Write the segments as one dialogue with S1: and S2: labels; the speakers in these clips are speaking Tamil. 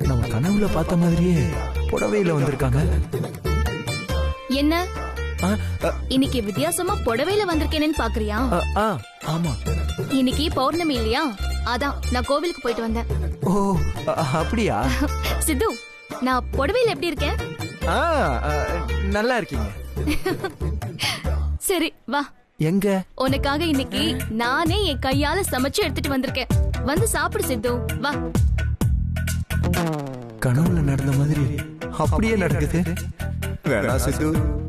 S1: நம்ம கனவுல பார்த்த மாதிரியே புடவையில வந்திருக்காங்க.
S2: என்ன
S1: ஆ, ஆ,
S2: இன்னைக்கு வித்தியாசமா புடவையில வந்திருக்கேன்னு பாக்குறியா?
S1: ஆ, ஆ, ஆமா.
S2: இன்னைக்கு பௌர்ணமி இல்லையா? அதான் நான் கோவிலுக்கு போயிட்டு வந்தேன்.
S1: ஓ, அப்படியா?
S2: சித்து, நான் புடவையில எப்படி இருக்கேன்?
S1: ஆ, நல்லா இருக்கீங்க.
S2: சரி வா,
S1: எங்க?
S2: உனக்காக இன்னைக்கு நானே என் கையால சமைச்சு எடுத்துட்டு வந்திருக்கேன். வந்து சாப்பிடு சித்து, வா.
S1: கனவுல நடந்த மாதிரி அப்படியே நடக்குது. வேணா சித்து,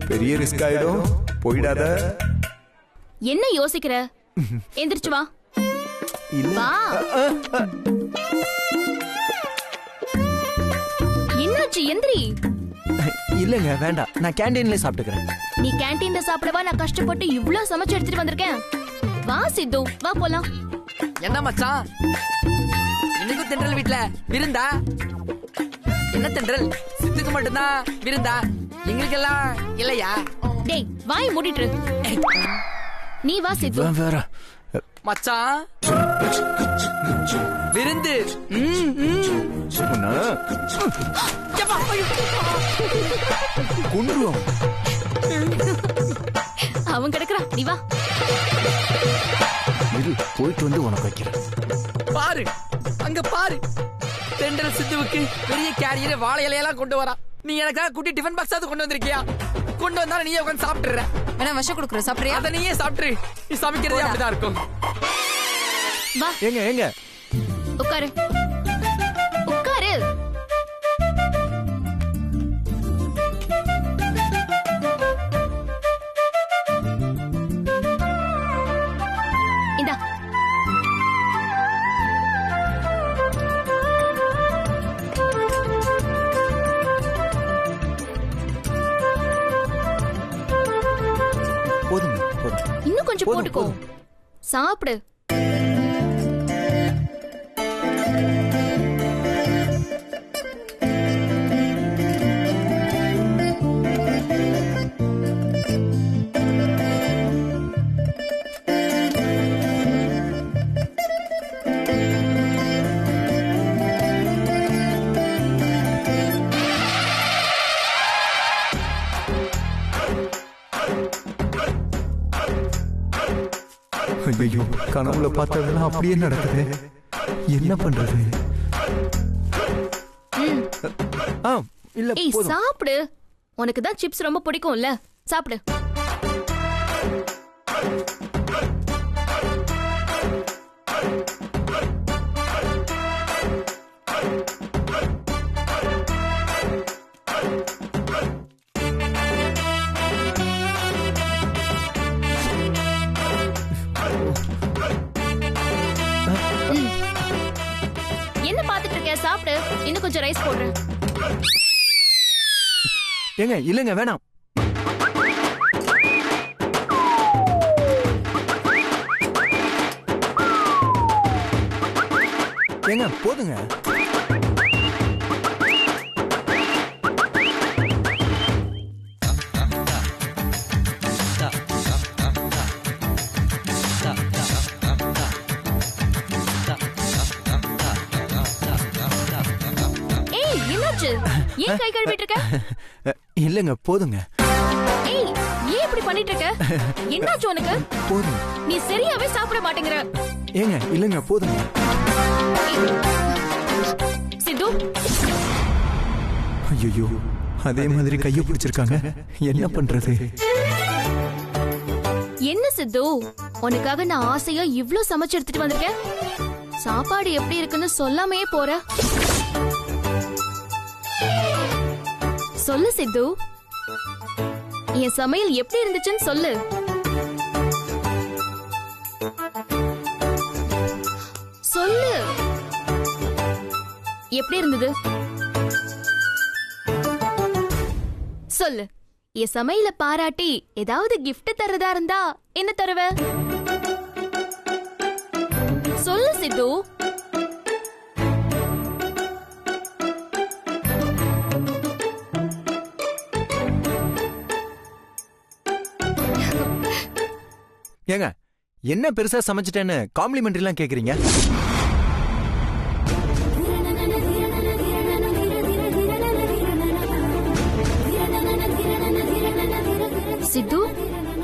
S1: பெரிய ரிஸ்க் ஆயிடும், போயிடாத.
S2: என்ன யோசிக்கிற? எந்திரிச்சு வா.
S1: இல்ல.
S2: வா. என்னாச்சு? எந்திரி.
S1: இல்லங்க, வேண்டாம், நான் கேண்டீன்ல சாப்பிட்டுக்கிறேன்.
S2: நீ கேண்டீன்ல சாப்பிடவா நான் கஷ்டப்பட்டு இவ்ளோ சமைச்சு எடுத்துட்டு வந்திருக்கேன்? வா சித்து, வா போலாம்.
S3: என்ன மச்சான், இன்னைக்கும் தென்றல் வீட்ல விருந்தா? என்ன தென்றல், சித்துக்கு மட்டும்தான் விருந்தா, எங்களுக்கெல்லாம் இல்லையா?
S2: டேய் வாய் மூடிட்டு. நீ வா சித்து.
S1: வேற
S3: மச்சான் விருந்து. எப்பா, ஐயோ.
S1: கொன்றுவோம்.
S2: அவன் கிடக்குறான், நீ வா.
S1: இரு, போயிட்டு வந்து உனக்கு வைக்கிறேன்.
S3: பாரு, அங்க பாரு, தென்றல் சித்துவுக்கு பெரிய கேரியர் வாழை இலையெல்லாம் கொண்டு வரா. நீ எனக்காக குட்டி டிஃபன் பாக்ஸ் அது கொண்டு வந்திருக்கியா? கொண்டு வந்தாலும் நீயே உட்காந்து சாப்பிட்டுற.
S4: வேணா விஷம் கொடுக்குற, சாப்பிடுறியா?
S3: அத நீயே சாப்பிட்டுரு, நீ சமைக்கிறதே அப்படிதான் இருக்கும்.
S2: வா,
S1: எங்க எங்க?
S2: உட்காரு உட்காரு. இந்தா.
S1: போதும் போதும்.
S2: இன்னும் கொஞ்சம்
S1: போதும்,
S2: போட்டுக்கோ.
S1: போதும்.
S2: சாப்பிடு.
S1: ஐயோ, கனவுல பார்த்ததெல்லாம் அப்படியே நடக்குது. என்ன பண்றது? ஆ, இல்ல,
S2: ஏய்
S1: போதும்.
S2: சாப்பிடு. உனக்கு தான் சிப்ஸ் ரொம்ப பிடிக்கும்ல, சாப்பிடு. என்ன பாத்துட்டு இருக்க? சாப்பிடு. இன்னும் கொஞ்சம் ரைஸ் போடுறேன்.
S1: ஏங்க, இல்லங்க, வேணாம். ஏங்க, போதுங்க.
S2: ஏய் என்னாச்சு? ஏன் கை கழுவிட்டு இருக்க?
S1: இல்லங்க, போதுங்க.
S2: ஏய் ஏன் இப்படி பண்ணிட்டு இருக்க? என்னாச்சு உனக்கு?
S1: போதும்.
S2: நீ சரியாவே சாப்பிட மாட்டேங்கிற.
S1: ஏங்க, இல்லங்க, போதுங்க.
S2: சித்து,
S1: ஐயோ, அதே மாதிரி கையை பிடிச்சிருக்காங்க. என்ன பண்றது?
S2: என்ன சித்து, உனக்காக நான் ஆசையா இவ்ளோ சமைச்சு எடுத்துட்டு வந்திருக்கேன். சாப்பாடு எப்படி இருக்குன்னு சொல்லாமையே போற. சொல்லு சித்து, என் சமையல் எப்படி இருந்துச்சுன்னு சொல்லு. சொல்லு, எப்படி இருந்தது? சொல்லு. என் சமையல பாராட்டி ஏதாவது gift தரதா இருந்தா என்ன தருவ? சொல்லு சித்து.
S1: ஏங்க, என்ன பெருசா சமைச்சிட்டேன்னு காம்ப்ளிமெண்ட்ரி எல்லாம் கேக்குறீங்க?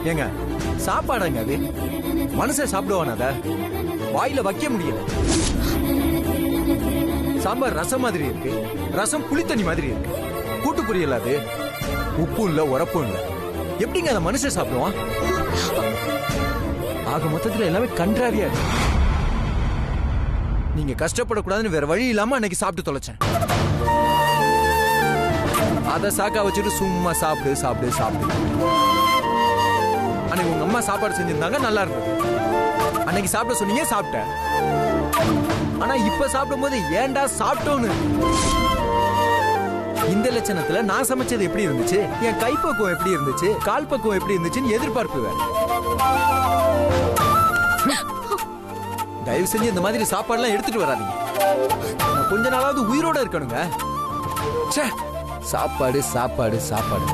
S1: ஏங்க சாப்பாடுங்க அது மனுஷன் சாப்பிடுவான அத வாயில வைக்க முடியல. சாம்பார் ரசம் மாதிரி இருக்கு, ரசம் புளித்தண்ணி மாதிரி இருக்கு, கூட்டு புரியல, அது உப்பும் இல்ல உரப்பும் இல்ல. எப்படிங்க அதை மனுஷன் சாப்பிடுவான்? ஆக மொத்தத்துல எல்லாமே கன்றாவியா இருக்கு. நீங்க கஷ்டப்படக்கூடாதுன்னு வேற வழி இல்லாம அன்னைக்கு சாப்பிட்டு தொலைச்சேன். அதை சாக்கா வச்சுட்டு சும்மா சாப்பிடு சாப்பிடு சாப்பிடு. அன்னைக்கு உங்க அம்மா சாப்பாடு செஞ்சிருந்தாங்க, நல்லா இருந்தது. அன்னைக்கு சாப்பிட சொன்னீங்க, சாப்பிட்டேன். ஆனா இப்ப சாப்பிடும் போது ஏன்டா சாப்பிட்டோன்னு. இந்த லட்சணத்துல நான் சமைச்சது எப்படி இருந்துச்சு, என் கைப்பக்குவம் எப்படி இருந்துச்சு, கால் பக்குவம் எப்படி இருந்துச்சுன்னு எதிர்பார்ப்பு வேற. தயவு செஞ்சு இந்த மாதிரி சாப்பாடுலாம் எடுத்துட்டு வராதீங்க. நான் கொஞ்ச நாளாவது உயிரோட இருக்கணுங்க. ச்சே, சாப்பாடு சாப்பாடு சாப்பாடு.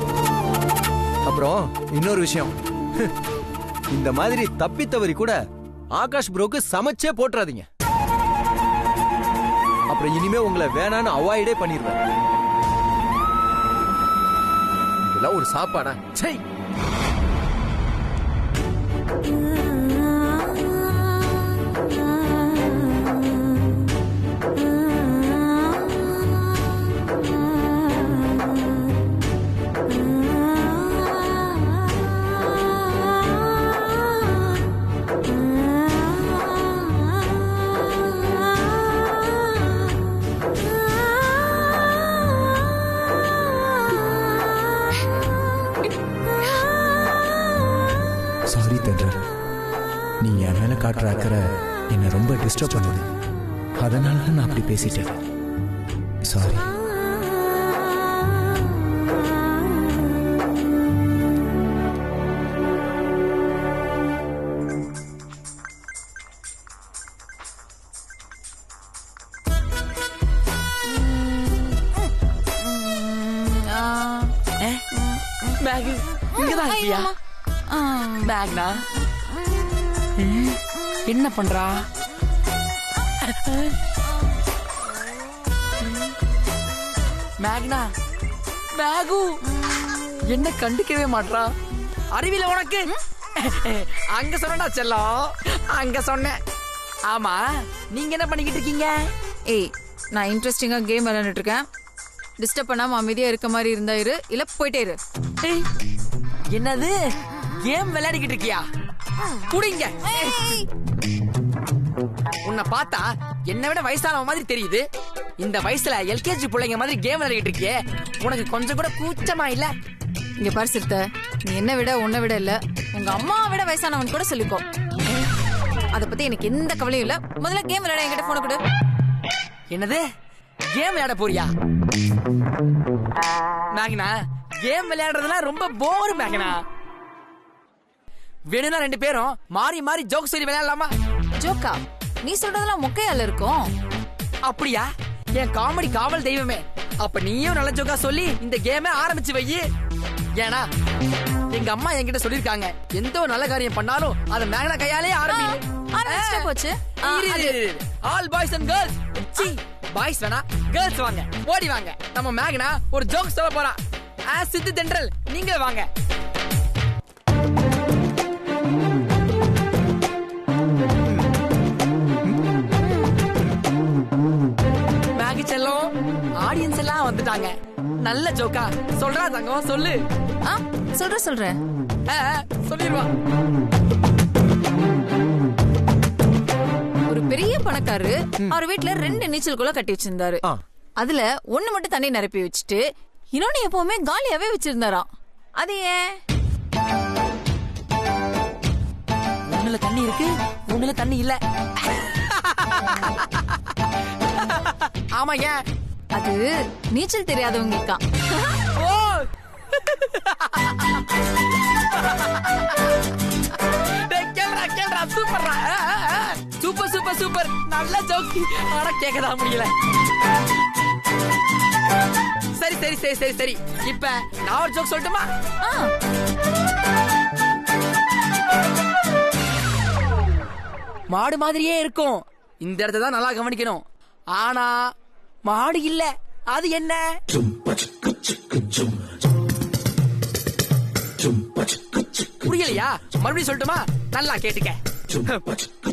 S1: அப்புறம் இன்னொரு விஷயம், இந்த மாதிரி தப்பி தவறி கூட ஆகாஷ் ப்ரோக்கு சமைச்சே போட்டுறாதீங்க. அப்புறம் இனிமே உங்களை வேணான்னு அவாய்டே பண்ணிடுவேன். இதெல்லாம் ஒரு சாப்பாடா? சை. சாரி தென்றல், நீ என் மேல காட்டுற அக்கறை என்னை ரொம்ப டிஸ்டர்ப் பண்ணுது. அதனால நான் அப்படி பேசிட்டேன். சாரி.
S3: பேக் இங்கதான் இருக்கியா? மேக்னா என்ன பண்றா? மேக்னா மேகு என்ன கண்டுக்கவே மாட்றா? அறிவில உனக்கு? அங்க சொன்னடா செல்லம், அங்க சொன்னேன். ஆமா, நீங்க என்ன பண்ணிக்கிட்டு இருக்கீங்க?
S4: ஏய், நான் இன்ட்ரெஸ்டிங்கா கேம் விளையாண்டுட்டு இருக்கேன். டிஸ்டர்ப் பண்ணாம அமைதியா இருக்க மாதிரி இருந்தா இரு, இல்ல போயிட்டே இரு.
S3: ஏய், என்னது கேம் விளையாடிக்கிட்டு இருக்கியா? குடிங்க. உன்னை பார்த்தா என்னை விட வயசானவ மாதிரி தெரியுது. இந்த வயசுல எல்கேஜி பிள்ளைங்க மாதிரி கேம் விளையாடிட்டு இருக்கியே, உனக்கு கொஞ்சம் கூட கூச்சமா இல்ல?
S4: இங்க பாரு சிறுத்தை, நீ என்ன விட உன்னை விட இல்ல, உங்க அம்மாவை விட வயசானவன் கூட சொல்லிக்கோ. அத பத்தி எனக்கு எந்த கவலையும் இல்ல. முதல்ல கேம் விளையாட என்கிட்ட போன கொடு.
S3: என்னது கேம் விளையாட போறியா? மேக்னா, கேம் விளையாடுறதுலாம் ரொம்ப போர் மேக்னா. வேணும்னா ரெண்டு பேரும் மாறி மாறி ஜோக் சொல்லி விளையாடலாமா?
S4: ஜோக்கா? நீ சொல்றதெல்லாம் மொக்கையால இருக்கும்.
S3: அப்படியா? என் காமெடி காவல் தெய்வமே, அப்ப நீயும் நல்ல ஜோக்கா சொல்லி இந்த கேமை ஆரம்பிச்சு வை. ஏன்னா எங்க அம்மா என்கிட்ட சொல்லிருக்காங்க, எந்த ஒரு நல்ல காரியம் பண்ணாலும் அத மேக்னா கையாலே
S4: ஆரம்பிச்சுட்டே போச்சு.
S3: All boys and girls, boys வேணா கேர்ள்ஸ் வாங்க, ஓடி வாங்க. நம்ம மேக்னா ஒரு ஜோக் சொல்ல போறான். சித்து தென்றல், நீங்க வாங்க. மேகி செல்லம், ஆடியன்ஸ் எல்லாம் வந்துட்டாங்க. நல்ல ஜோக்கா சொல்றா தங்கம், சொல்லு.
S4: சொல்றேன்.
S3: சொல்லிடுவா.
S4: ஒரு பெரிய பணக்காரரு அவர் வீட்டுல 2 நீச்சல் குளம் கட்டி வச்சிருந்தாரு. அதுல ஒண்ணு மட்டும் தண்ணி நிரப்பி வச்சுட்டு இன்னொன்னு எப்பவுமே காலியாவே வச்சிருந்தாராம். அது ஏன்?
S3: ஒண்ணுல தண்ணி இருக்கு, ஒண்ணுல தண்ணி இல்ல. ஆமா, ஏன்?
S4: அது நீச்சல் தெரியாதவங்க.
S3: ஓ, கேள்றா சூப்பர்ரா. சூப்பர் சூப்பர் சூப்பர், நல்ல ஜோக்கி. ஆனா கேட்கதா முடியல. சரி சரி சரி சரி சரி, இப்ப நான் ஒரு ஜோக் சொல்லட்டுமா? மாடு மாதிரியே இருக்கும், இந்த இடத்த தான் நல்லா கவனிக்கணும். ஆனா மாடு இல்ல, அது என்ன? புரியலையா? மறுபடியும் சொல்லட்டுமா? நல்லா கேட்டுக்க.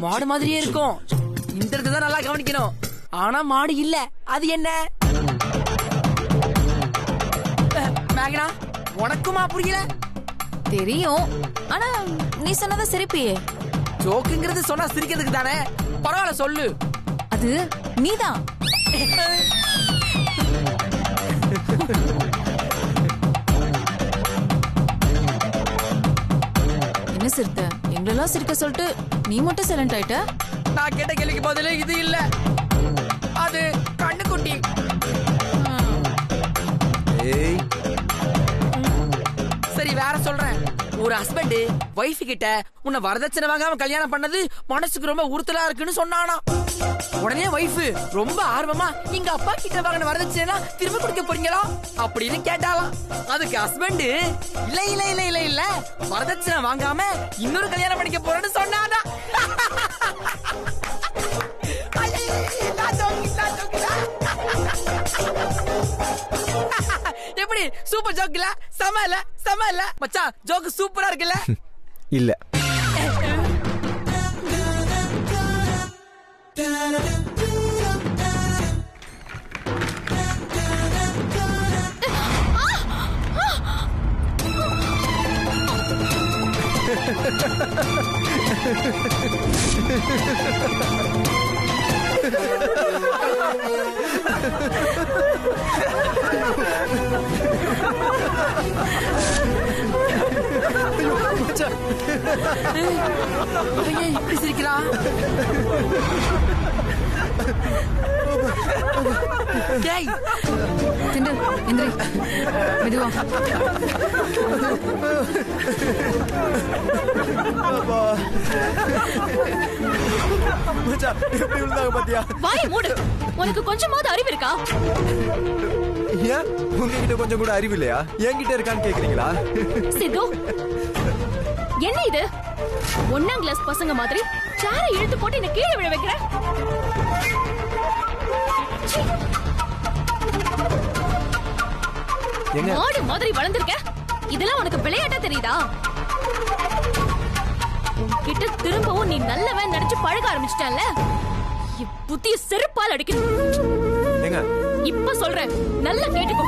S3: மாடு மாதிரியே இருக்கும், இந்த இடத்துல தான் நல்லா கவனிக்கணும். ஆனா மாடு இல்ல, அது என்ன? மேகனா, உனக்குமா புரியல?
S4: தெரியும், ஆனா நீ சொன்னதை சிரிப்பியே.
S3: ஜோக்குங்கிறது சொன்னா சிரிக்கிறதுக்கு தானே. பரவாயில்ல சொல்லு.
S4: அது நீதான். என்ன சிரித்த? எங்களெல்லாம் சிரிக்க சொல்லிட்டு நீ மட்டும் சைலண்ட் ஆயிட்ட.
S3: நான் கேட்ட கேள்விக்கு பதிலு இது இல்ல, அது கண்ணுக்குட்டி.
S1: ஏய்,
S3: சரி வேற சொல்றேன். ஒரு ஹஸ்பண்ட் வைஃப் கிட்ட உன்னை வரதட்சணை வாங்காம கல்யாணம் பண்ணது மனசுக்கு ரொம்ப உறுத்தலா இருக்குன்னு சொன்னானா. உடனே வைஃப் ரொம்ப ஆர்வமா, எங்க அப்பா கிட்ட வாங்கின வரதட்சணை திரும்ப கொடுக்க போறீங்களா அப்படின்னு கேட்டாலாம். அதுக்கு ஹஸ்பண்ட் இல்ல இல்ல இல்ல இல்ல இல்ல வரதட்சணை வாங்காம இன்னொரு கல்யாணம் பண்ணிக்க போறேன்னு சொன்னானா. எப்படி சூப்பர் ஜோக் இல்ல? செம இல்ல? செம இல்ல மச்சான்? ஜோக் சூப்பரா இருக்குல்ல?
S1: இல்ல.
S3: இப்படி சிரிக்கலாம்?
S4: திண்டல், எந்திரி, மெதுவா.
S2: வாயை மூடு. உனக்கு கொஞ்சமாவது அறிவு இருக்கா?
S1: ஏன் உங்ககிட்ட கொஞ்சம் கூட அறிவு இல்லையா? என்கிட்ட இருக்கான்னு கேக்குறீங்களா?
S2: சித்து, என்ன இது? 1ஆம் கிளாஸ் பசங்க மாதிரி சேரை இழுத்து போட்டு என்ன கீழே விழ வைக்கிற? மாடு மாதிரி வளர்ந்திருக்க, இதெல்லாம் உனக்கு விளையாட்டா தெரியுதா? கிட்ட திரும்பவும் நீ நல்லவன் நினைச்சு பழக ஆரம்பிச்சிட்டல. புத்திய செருப்பால் அடிக்கணும். இப்ப சொல்றேன், நல்லா கேட்டுக்கோ.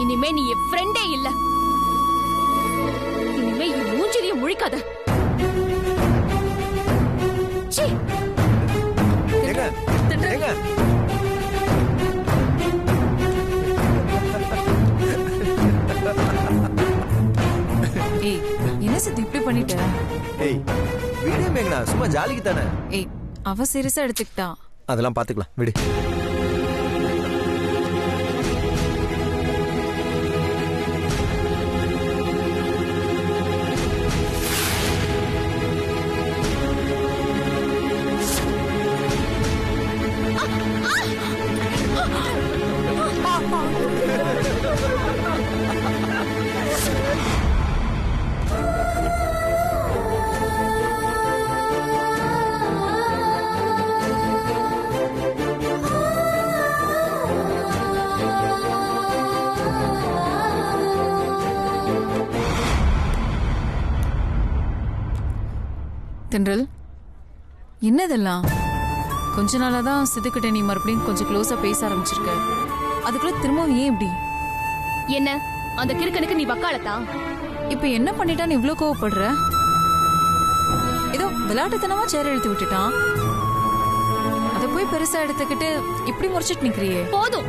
S2: இனிமே நீ என் ஃப்ரெண்டே இல்ல. இனிமே என் மூஞ்சிலேயே முழிக்காத.
S4: ஏய், என்ன சித்து இப்படி பண்ணிட்ட?
S1: ஏய், வீடியோ மேகனா சும்மா ஜாலிக்கு தானே.
S4: ஏய், அவ சீரியஸா எடுத்துக்கிட்டா.
S1: அதெல்லாம் பாத்துக்கலாம், விடு.
S4: தென்றல், என்னதெல்லாம்? கொஞ்ச நாளா தான் சித்துக்கிட்ட நீ மறுபடியும் கொஞ்சம் க்ளோஸா பேச ஆரம்பிச்சிருக்க. அதுக்குள்ள திரும்பவும் ஏன் இப்படி?
S2: என்ன அந்த கிறுக்கனுக்கு நீ வக்காலத்தா?
S4: இப்ப என்ன பண்ணிட்டான்னு இவ்ளோ கோவப்படுற? ஏதோ விளையாட்டுத்தனமா சேர் எழுத்து விட்டுட்டான், அத போய் பெருசா எடுத்துக்கிட்டு இப்படி முறைச்சிட்டு நிக்கிறியே.
S2: போதும்,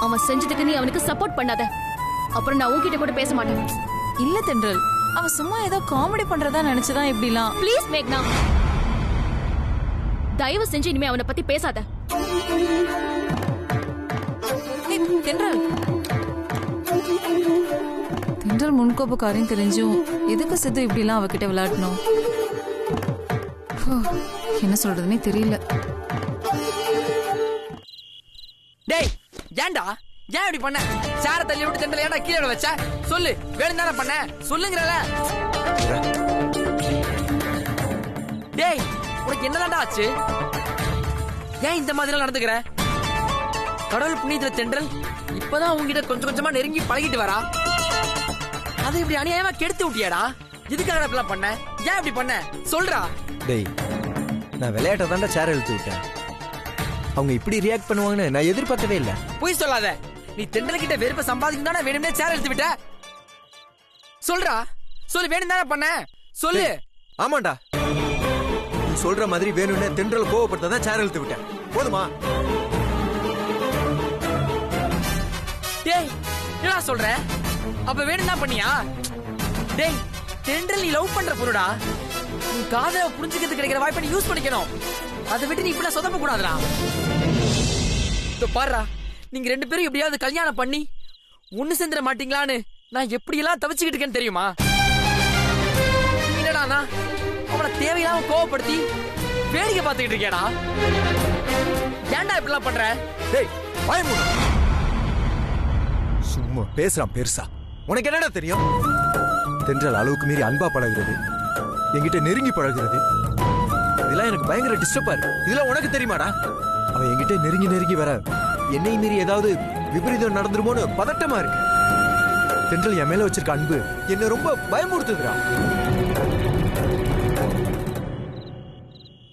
S2: அவன் செஞ்சதுக்கு நீ அவனுக்கு சப்போர்ட் பண்ணாத. அப்புறம் நான் உன்கிட்ட கூட பேச மாட்டேன்.
S4: இல்ல தென்றல், அவ சும்மா ஏதோ காமெடி பண்றதா நினைச்சுதான் இப்படிலாம்.
S2: ப்ளீஸ் மேக்னா, தயவு செஞ்சு இனிமே அவனை பத்தி பேசாத.
S4: தென்றல், தென்றல் முன்கோபக்காரையும் தெரிஞ்சும் எதுக்கு சித்து இப்படிலாம் அவகிட்ட விளையாடணும்? என்ன சொல்றதுன்னே தெரியல.
S3: டேய், ஏன்டா ஏன் இப்படி பண்ண? சேர தள்ளி விட்டு தென்றல் ஏன்டா கீழே வச்ச? சொல்லு, வேணும் தானே பண்ண? சொல்லுங்கறல. டேய், உனக்கு என்னதான்டா ஆச்சு? ஏன் இந்த மாதிரி நடந்துக்கிற? கடவுள் புண்ணியத்துல தென்றல் இப்பதான் உங்ககிட்ட கொஞ்சம் கொஞ்சமா நெருங்கி பழகிட்டு வரா. அதை இப்படி அநியாயமா கெடுத்து விட்டியாடா. எதுக்காக இப்படிலாம் பண்ண? ஏன் இப்படி பண்ண சொல்றா.
S1: டேய் நான் விளையாட்ட தாண்டா சேர் இழுத்து விட்டேன். அவங்க இப்படி ரியாக்ட் பண்ணுவாங்கன்னு நான் எதிர்பார்க்கவே இல்லை.
S3: போய் சொல்லாத. நீ தென்றல் கிட்ட வெறுப்ப சம்பாதிக்கணும் தானே வேணும்னே சேர் இழுத்து விட்ட. சொல்றா சொல்லு. வேணும் தானே பண்ண சொல்லு.
S1: ஆமாண்டா நீ சொல்ற மாதிரி வேணும்னே தென்றல் கோவப்பட்டதான் சேர் இழுத்து விட்டேன். போதுமா?
S3: டேய் என்னடா சொல்ற? அப்ப வேணும் தான் பண்ணியா? டேய் தென்றல் நீ லவ் பண்ற பொருடா. உன் காதலை புரிஞ்சுக்கிறது கிடைக்கிற வாய்ப்பை நீ யூஸ் பண்ணிக்கணும். அதை விட்டு நீ இப்படிலாம் சொதப்ப கூடாதுடா. பாருடா நீங்க 2 பேரும் எப்படியாவது கல்யாணம் பண்ணி ஒண்ணு சேர்ந்துட மாட்டீங்களான்னு நான் எப்படியெல்லாம் தவிச்சுக்கிட்டு இருக்கேன்னு தெரியுமா? என்னடா அவளை தேவையில்லாம கோவப்படுத்தி வேடிக்கை பார்த்துக்கிட்டு இருக்கேடா. ஏன்டா இப்படிலாம் பண்ற?
S1: டேய் வாய் மூடு. சும்மா பேசுறான் பெருசா. உனக்கு என்னடா தெரியும்? தென்றல் அளவுக்கு மீறி அன்பா பழகிறது, என்கிட்ட நெருங்கி பழகிறது, இதெல்லாம் எனக்கு பயங்கர டிஸ்டர்பா இருக்கு. இதெல்லாம் உனக்கு தெரியுமாடா? அவன் என்கிட்ட நெருங்கி நெருங்கி வர என்னை மீறி ஏதாவது விபரீதம் நடந்துருமோன்னு பதட்டமா இருக்கு. தென்றல் என் மேல வச்சிருக்க அன்பு என்ன ரொம்ப பயமுறுத்துதுடா.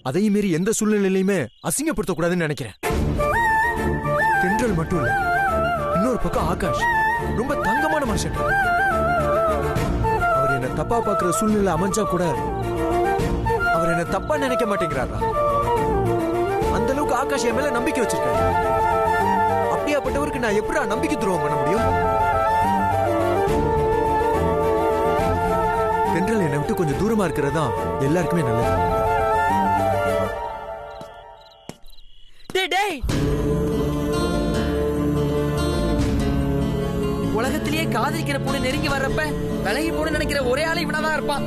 S1: அதையும் மீறி எந்த சூழ்நிலையிலுமே அசிங்கப்படுத்த கூடாதுன்னு நினைக்கிறேன். தென்றல் மட்டும் இல்ல, இன்னொரு பக்கம் ஆகாஷ் ரொம்ப தங்கமான மனுஷன். அவர் என்ன தப்பா பாக்குற சூழ்நிலை அமைஞ்சா கூட அவர் என்ன தப்பா நினைக்க மாட்டேங்கிறாரா. அந்த அளவுக்கு ஆகாஷ் என் மேல நம்பிக்கை வச்சிருக்காரு. அப்படியாப்பட்டவருக்கு நான் எப்படா நம்பிக்கை துரோகம் பண்ண முடியும்? தென்றல் என்னை விட்டு கொஞ்சம் தூரமா இருக்கிறது தான் எல்லாருக்குமே நல்லது.
S3: உலகத்திலேயே காதலிக்கிற பொண்ணு நெருங்கி வர்றப்ப விலகி போன்னு நினைக்கிற ஒரே ஆளு இவனாதான் இருப்பான்.